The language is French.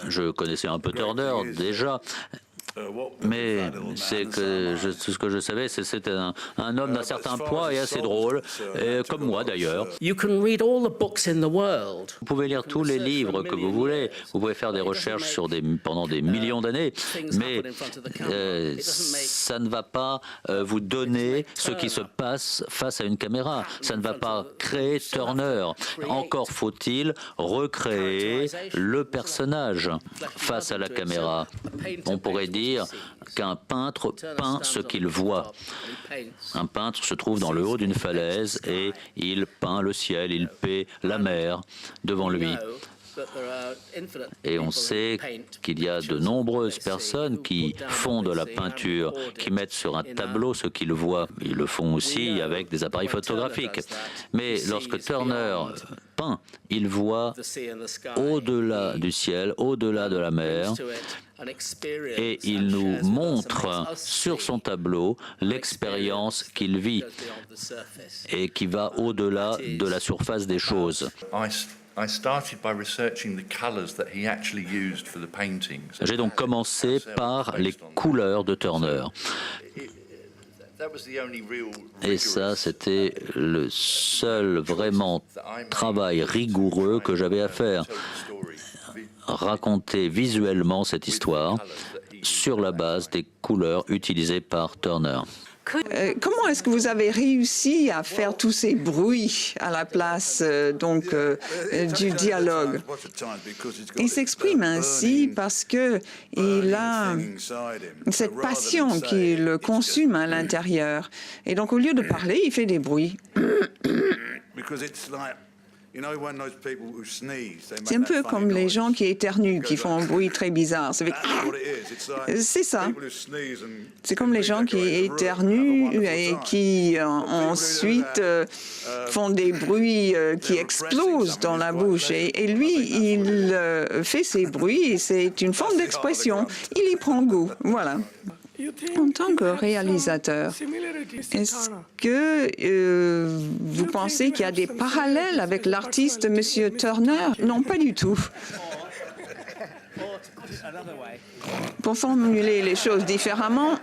Je connaissais un peu Turner déjà, mais ce que je savais, c'était un homme d'un certain poids et assez drôle, et comme moi d'ailleurs. Vous pouvez lire tous les livres que vous voulez, vous pouvez faire des recherches pendant des millions d'années, mais ça ne va pas vous donner ce qui se passe face à une caméra. Ça ne va pas créer Turner. Encore faut-il recréer le personnage face à la caméra. On pourrait dire qu'un peintre peint ce qu'il voit. Un peintre se trouve dans le haut d'une falaise et il peint le ciel, il peint la mer devant lui. Et on sait qu'il y a de nombreuses personnes qui font de la peinture, qui mettent sur un tableau ce qu'ils voient. Ils le font aussi avec des appareils photographiques. Mais lorsque Turner peint, il voit au-delà du ciel, au-delà de la mer, et il nous montre sur son tableau l'expérience qu'il vit et qui va au-delà de la surface des choses. J'ai donc commencé par les couleurs de Turner. Et ça, c'était le seul vraiment travail rigoureux que j'avais à faire. Raconter visuellement cette histoire sur la base des couleurs utilisées par Turner. Comment est-ce que vous avez réussi à faire tous ces bruits à la place du dialogue? Il s'exprime ainsi parce que il a cette passion qui le consume à l'intérieur. Et donc, au lieu de parler, il fait des bruits. C'est un peu comme les gens qui éternuent, qui font un bruit très bizarre. C'est ça. C'est comme les gens qui éternuent et qui ensuite font des bruits qui explosent dans la bouche. Et lui, il fait ces bruits et c'est une forme d'expression. Il y prend goût. Voilà. En tant que réalisateur, est-ce que vous pensez qu'il y a des parallèles avec l'artiste M. Turner? Non, pas du tout. Pour formuler les choses différemment,